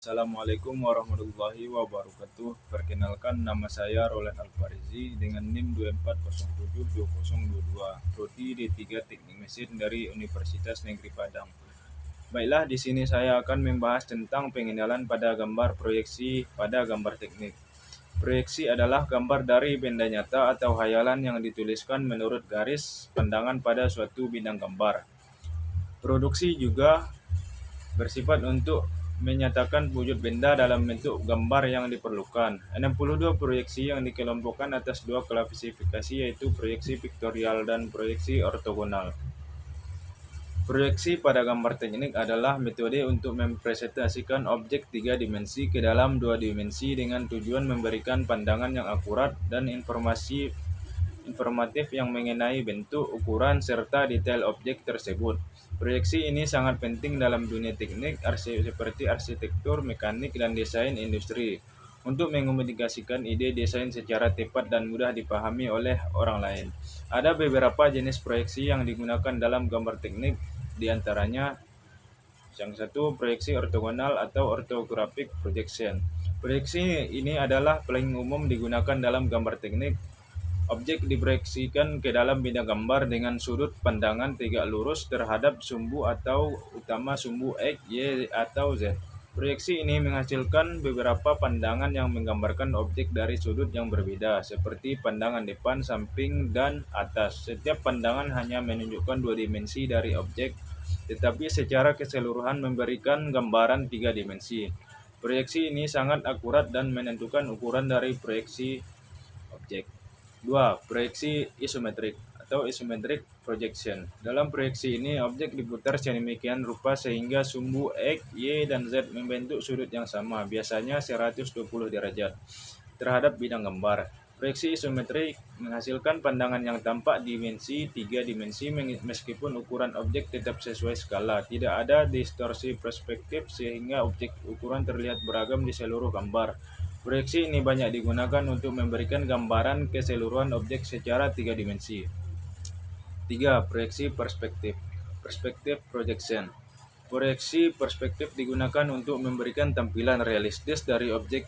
Assalamualaikum warahmatullahi wabarakatuh. Perkenalkan, nama saya Roland Alfarizi dengan NIM 24072022, Prodi D3 Teknik Mesin dari Universitas Negeri Padang. Baiklah, di sini saya akan membahas tentang pengenalan pada gambar proyeksi pada gambar teknik. Proyeksi adalah gambar dari benda nyata atau hayalan yang dituliskan menurut garis pandangan pada suatu bidang gambar. Produksi juga bersifat untuk menyatakan wujud benda dalam bentuk gambar yang diperlukan. 62 proyeksi yang dikelompokkan atas dua klasifikasi, yaitu proyeksi piktorial dan proyeksi ortogonal. Proyeksi pada gambar teknik adalah metode untuk mempresentasikan objek tiga dimensi ke dalam dua dimensi dengan tujuan memberikan pandangan yang akurat dan informatif yang mengenai bentuk, ukuran, serta detail objek tersebut. Proyeksi ini sangat penting dalam dunia teknik seperti arsitektur, mekanik, dan desain industri untuk mengomunikasikan ide desain secara tepat dan mudah dipahami oleh orang lain. Ada beberapa jenis proyeksi yang digunakan dalam gambar teknik, di antaranya yang satu, proyeksi ortogonal atau orthographic projection. Proyeksi ini adalah paling umum digunakan dalam gambar teknik. Objek diproyeksikan ke dalam bidang gambar dengan sudut pandangan tegak lurus terhadap sumbu atau utama sumbu X, Y, atau Z. Proyeksi ini menghasilkan beberapa pandangan yang menggambarkan objek dari sudut yang berbeda, seperti pandangan depan, samping, dan atas. Setiap pandangan hanya menunjukkan dua dimensi dari objek, tetapi secara keseluruhan memberikan gambaran tiga dimensi. Proyeksi ini sangat akurat dan menentukan ukuran dari proyeksi objek. 2. Proyeksi isometrik atau isometric projection. Dalam proyeksi ini, objek diputar sedemikian rupa sehingga sumbu X, Y, dan Z membentuk sudut yang sama, biasanya 120 derajat, terhadap bidang gambar. Proyeksi isometrik menghasilkan pandangan yang tampak dimensi tiga dimensi meskipun ukuran objek tetap sesuai skala. Tidak ada distorsi perspektif sehingga objek ukuran terlihat beragam di seluruh gambar. Proyeksi ini banyak digunakan untuk memberikan gambaran keseluruhan objek secara tiga dimensi. 3. Proyeksi perspektif. Perspective projection. Proyeksi perspektif digunakan untuk memberikan tampilan realistis dari objek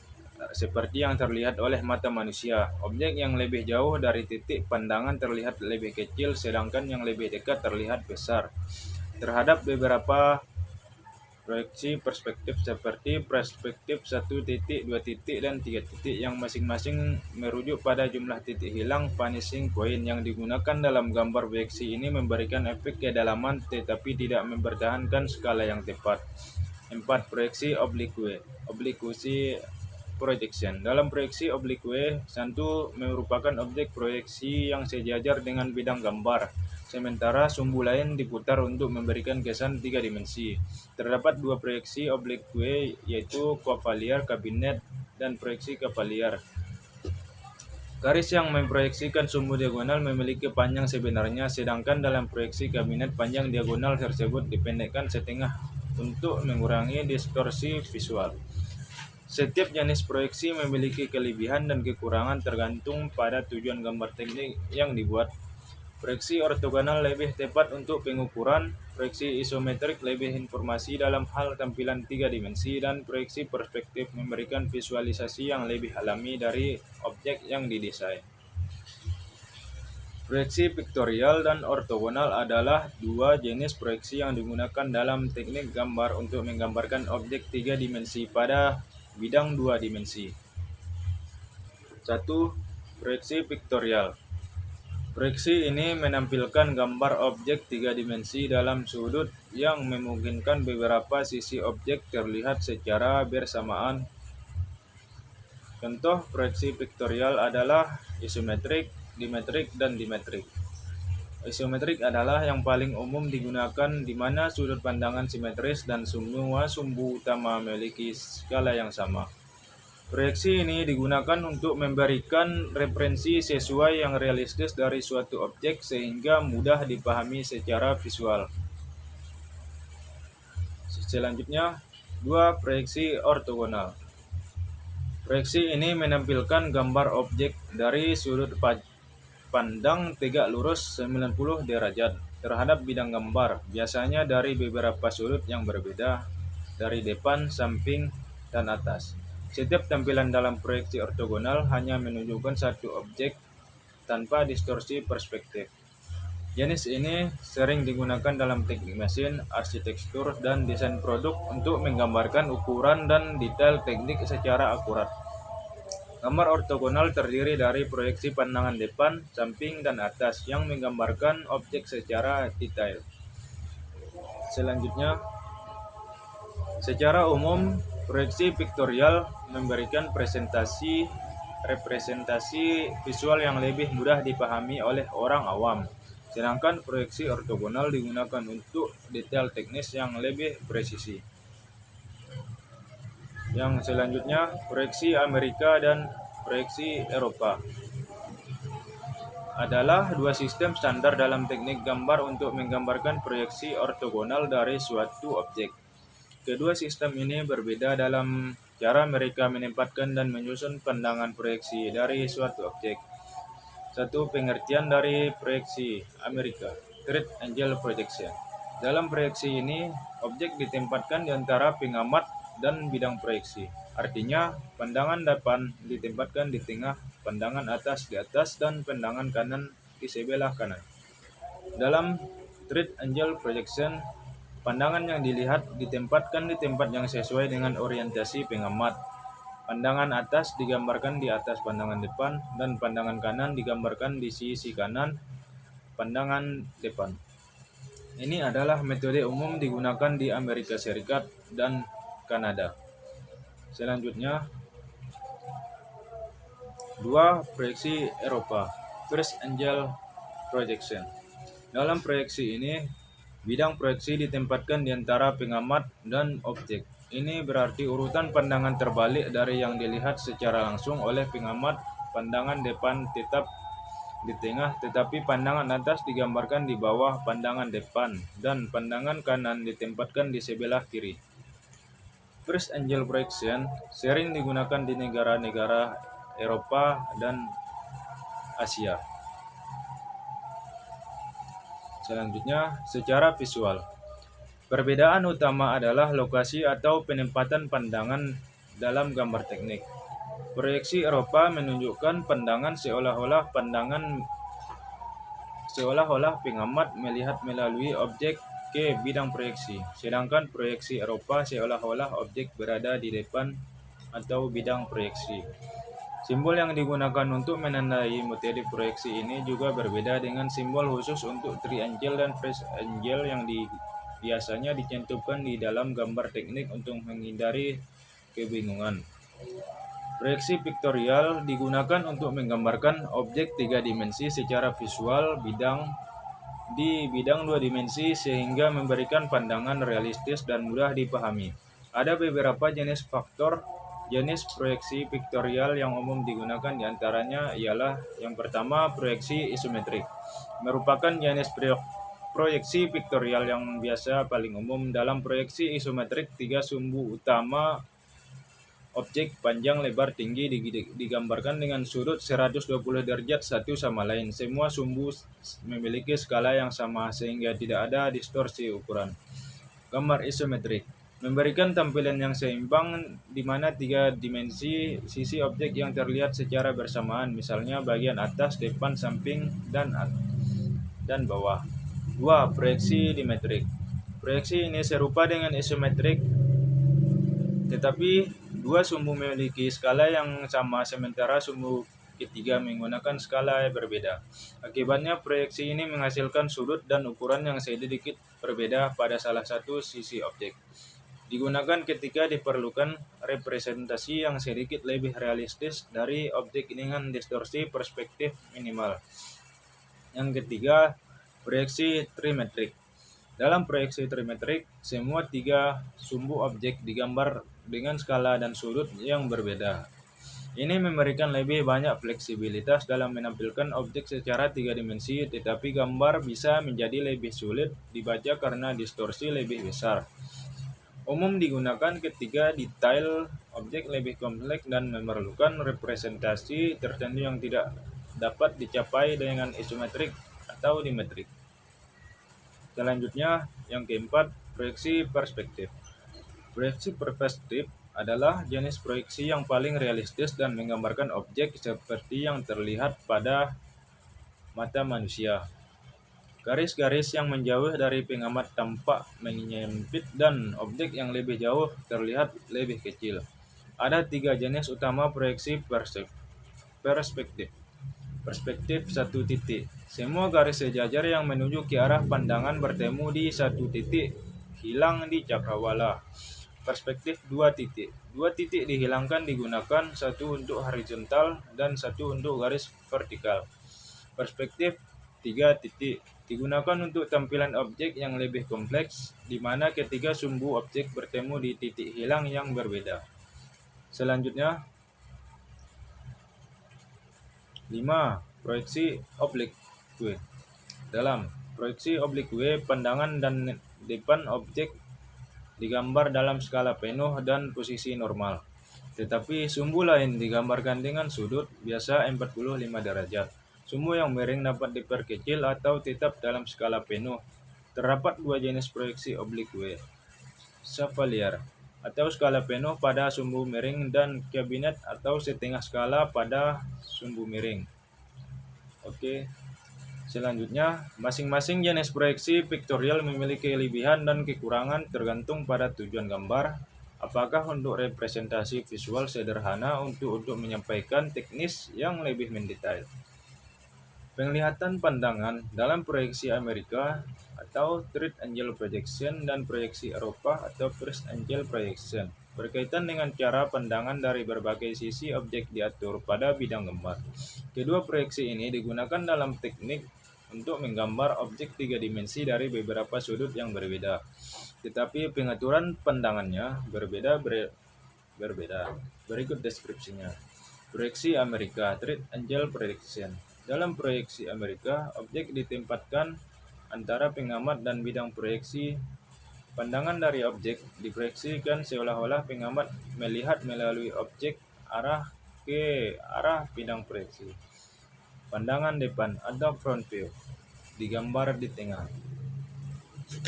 seperti yang terlihat oleh mata manusia. Objek yang lebih jauh dari titik pandangan terlihat lebih kecil, sedangkan yang lebih dekat terlihat besar. Terhadap beberapa proyeksi perspektif seperti perspektif 1 titik, 2 titik, dan 3 titik yang masing-masing merujuk pada jumlah titik hilang vanishing point yang digunakan dalam gambar. Proyeksi ini memberikan efek kedalaman tetapi tidak mempertahankan skala yang tepat. 4. Proyeksi oblique. Obliquity projection. Dalam proyeksi oblique, satu merupakan objek proyeksi yang sejajar dengan bidang gambar, sementara sumbu lain diputar untuk memberikan kesan tiga dimensi. Terdapat dua proyeksi oblique, yaitu cavalier cabinet dan proyeksi cavalier. Garis yang memproyeksikan sumbu diagonal memiliki panjang sebenarnya, sedangkan dalam proyeksi kabinet panjang diagonal tersebut dipendekkan setengah untuk mengurangi distorsi visual. Setiap jenis proyeksi memiliki kelebihan dan kekurangan tergantung pada tujuan gambar teknik yang dibuat. Proyeksi ortogonal lebih tepat untuk pengukuran, proyeksi isometrik lebih informasi dalam hal tampilan tiga dimensi, dan proyeksi perspektif memberikan visualisasi yang lebih alami dari objek yang didesain. Proyeksi piktorial dan ortogonal adalah dua jenis proyeksi yang digunakan dalam teknik gambar untuk menggambarkan objek tiga dimensi pada bidang dua dimensi. 1. Proyeksi piktorial. Proyeksi ini menampilkan gambar objek tiga dimensi dalam sudut yang memungkinkan beberapa sisi objek terlihat secara bersamaan. Contoh proyeksi piktorial adalah isometrik, dimetrik, dan dimetrik. Isometrik adalah yang paling umum digunakan di mana sudut pandangan simetris dan semua sumbu utama memiliki skala yang sama. Proyeksi ini digunakan untuk memberikan referensi sesuai yang realistis dari suatu objek sehingga mudah dipahami secara visual. Selanjutnya, 2. Proyeksi ortogonal. Proyeksi ini menampilkan gambar objek dari sudut pandang tegak lurus 90 derajat terhadap bidang gambar, biasanya dari beberapa sudut yang berbeda, dari depan, samping, dan atas. Setiap tampilan dalam proyeksi ortogonal hanya menunjukkan satu objek tanpa distorsi perspektif. Jenis ini sering digunakan dalam teknik mesin, arsitektur, dan desain produk untuk menggambarkan ukuran dan detail teknik secara akurat. Gambar ortogonal terdiri dari proyeksi pandangan depan, samping, dan atas yang menggambarkan objek secara detail. Selanjutnya, secara umum, proyeksi piktorial memberikan representasi visual yang lebih mudah dipahami oleh orang awam, sedangkan proyeksi ortogonal digunakan untuk detail teknis yang lebih presisi. Yang selanjutnya, proyeksi Amerika dan proyeksi Eropa adalah dua sistem standar dalam teknik gambar untuk menggambarkan proyeksi ortogonal dari suatu objek. Kedua sistem ini berbeda dalam cara mereka menempatkan dan menyusun pandangan proyeksi dari suatu objek. Satu pengertian dari proyeksi Amerika, Third Angle Projection. Dalam proyeksi ini, objek ditempatkan di antara pengamat dan bidang proyeksi. Artinya, pandangan depan ditempatkan di tengah, pandangan atas di atas, dan pandangan kanan di sebelah kanan. Dalam Third Angle Projection, pandangan yang dilihat ditempatkan di tempat yang sesuai dengan orientasi pengamat. Pandangan atas digambarkan di atas pandangan depan, dan pandangan kanan digambarkan di sisi kanan pandangan depan. Ini adalah metode umum digunakan di Amerika Serikat dan Kanada. Selanjutnya, dua proyeksi Eropa, First Angle Projection. Dalam proyeksi ini, bidang proyeksi ditempatkan di antara pengamat dan objek. Ini berarti urutan pandangan terbalik dari yang dilihat secara langsung oleh pengamat. Pandangan depan tetap di tengah, tetapi pandangan atas digambarkan di bawah pandangan depan, dan pandangan kanan ditempatkan di sebelah kiri. First Angle Projection sering digunakan di negara-negara Eropa dan Asia. Selanjutnya, secara visual. Perbedaan utama adalah lokasi atau penempatan pandangan dalam gambar teknik. Proyeksi Eropa menunjukkan pandangan seolah-olah pengamat melihat melalui objek ke bidang proyeksi, sedangkan proyeksi Eropa seolah-olah objek berada di depan atau bidang proyeksi. Simbol yang digunakan untuk menandai metode proyeksi ini juga berbeda dengan simbol khusus untuk triangle dan first angle yang biasanya dicantumkan di dalam gambar teknik untuk menghindari kebingungan. Proyeksi piktorial digunakan untuk menggambarkan objek tiga dimensi secara visual di bidang dua dimensi sehingga memberikan pandangan realistis dan mudah dipahami. Ada beberapa jenis proyeksi piktorial yang umum digunakan, diantaranya ialah yang pertama, proyeksi isometrik. Merupakan jenis proyeksi piktorial yang biasa paling umum. Dalam proyeksi isometrik, tiga sumbu utama objek panjang, lebar, tinggi digambarkan dengan sudut 120 derajat satu sama lain. Semua sumbu memiliki skala yang sama sehingga tidak ada distorsi ukuran. Gambar isometrik memberikan tampilan yang seimbang di mana tiga dimensi sisi objek yang terlihat secara bersamaan, misalnya bagian atas, depan, samping, dan bawah. 2. Proyeksi dimetrik. Proyeksi ini serupa dengan isometrik, tetapi dua sumbu memiliki skala yang sama sementara sumbu ketiga menggunakan skala yang berbeda. Akibatnya proyeksi ini menghasilkan sudut dan ukuran yang sedikit berbeda pada salah satu sisi objek. Digunakan ketika diperlukan representasi yang sedikit lebih realistis dari objek dengan distorsi perspektif minimal. Yang ketiga, proyeksi trimetrik. Dalam proyeksi trimetrik, semua tiga sumbu objek digambar dengan skala dan sudut yang berbeda. Ini memberikan lebih banyak fleksibilitas dalam menampilkan objek secara tiga dimensi, tetapi gambar bisa menjadi lebih sulit dibaca karena distorsi lebih besar. Umum digunakan ketika detail objek lebih kompleks dan memerlukan representasi tertentu yang tidak dapat dicapai dengan isometrik atau dimetrik. Selanjutnya, yang keempat, proyeksi perspektif. Proyeksi perspektif adalah jenis proyeksi yang paling realistis dan menggambarkan objek seperti yang terlihat pada mata manusia. Garis-garis yang menjauh dari pengamat tampak menyempit dan objek yang lebih jauh terlihat lebih kecil. Ada 3 jenis utama proyeksi perspektif. Perspektif satu titik. Semua garis sejajar yang menuju ke arah pandangan bertemu di satu titik hilang di cakrawala. Perspektif 2 titik. 2 titik dihilangkan digunakan, satu untuk horizontal dan satu untuk garis vertikal. Perspektif 3 titik digunakan untuk tampilan objek yang lebih kompleks, di mana ketiga sumbu objek bertemu di titik hilang yang berbeda. Selanjutnya, 5. Proyeksi oblique. Dalam proyeksi oblique, pandangan dan depan objek digambar dalam skala penuh dan posisi normal. Tetapi sumbu lain digambarkan dengan sudut biasa 45 derajat. Sumbu yang miring dapat diperkecil atau tetap dalam skala penuh. Terdapat 2 jenis proyeksi oblique, Chevalier atau skala penuh pada sumbu miring dan kabinet atau setengah skala pada sumbu miring. Oke. Selanjutnya, masing-masing jenis proyeksi pictorial memiliki kelebihan dan kekurangan tergantung pada tujuan gambar. Apakah untuk representasi visual sederhana untuk menyampaikan teknis yang lebih mendetail. Penglihatan pandangan dalam proyeksi Amerika atau Third Angle Projection dan proyeksi Eropa atau First Angle Projection berkaitan dengan cara pandangan dari berbagai sisi objek diatur pada bidang gambar. Kedua proyeksi ini digunakan dalam teknik untuk menggambar objek 3 dimensi dari beberapa sudut yang berbeda, tetapi pengaturan pandangannya berbeda. Berikut deskripsinya. Proyeksi Amerika, Third Angle Projection. Dalam proyeksi Amerika, objek ditempatkan antara pengamat dan bidang proyeksi. Pandangan dari objek diproyeksikan seolah-olah pengamat melihat melalui objek ke arah bidang proyeksi. Pandangan depan atau front view digambar di tengah.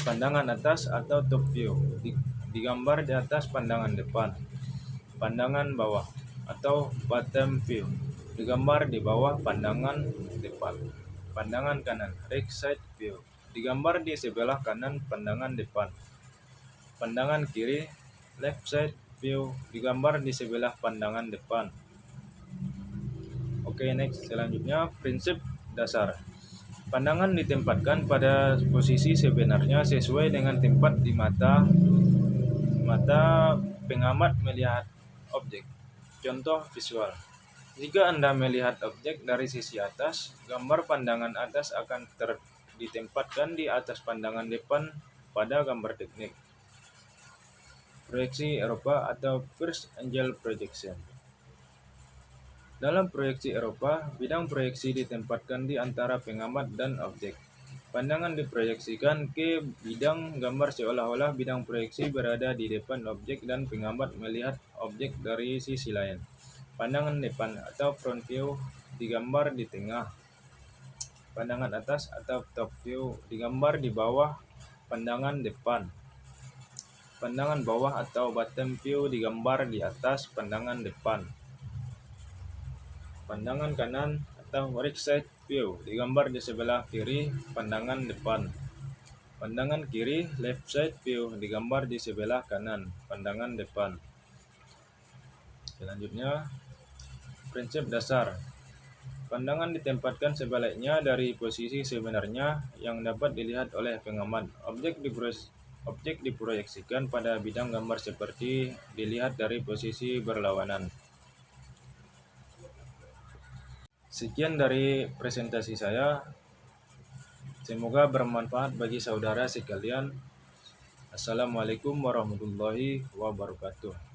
Pandangan atas atau top view digambar di atas pandangan depan. Pandangan bawah atau bottom view digambar di bawah pandangan depan. Pandangan kanan, right side view, digambar di sebelah kanan pandangan depan. Pandangan kiri, left side view, digambar di sebelah pandangan depan. Oke, next. Selanjutnya, prinsip dasar. Pandangan ditempatkan pada posisi sebenarnya sesuai dengan tempat di mata pengamat melihat objek. Contoh visual. Jika Anda melihat objek dari sisi atas, gambar pandangan atas akan ditempatkan di atas pandangan depan pada gambar teknik. Proyeksi Eropa atau First Angle Projection. Dalam proyeksi Eropa, bidang proyeksi ditempatkan di antara pengamat dan objek. Pandangan diproyeksikan ke bidang gambar seolah-olah bidang proyeksi berada di depan objek dan pengamat melihat objek dari sisi lain. Pandangan depan atau front view digambar di tengah. Pandangan atas atau top view digambar di bawah pandangan depan. Pandangan bawah atau bottom view digambar di atas pandangan depan. Pandangan kanan atau right side view digambar di sebelah kiri pandangan depan. Pandangan kiri left side view digambar di sebelah kanan pandangan depan. Selanjutnya, prinsip dasar. Pandangan ditempatkan sebaliknya dari posisi sebenarnya yang dapat dilihat oleh pengamat. Objek diproyeksikan pada bidang gambar seperti dilihat dari posisi berlawanan. Sekian dari presentasi saya. Semoga bermanfaat bagi saudara sekalian. Assalamualaikum warahmatullahi wabarakatuh.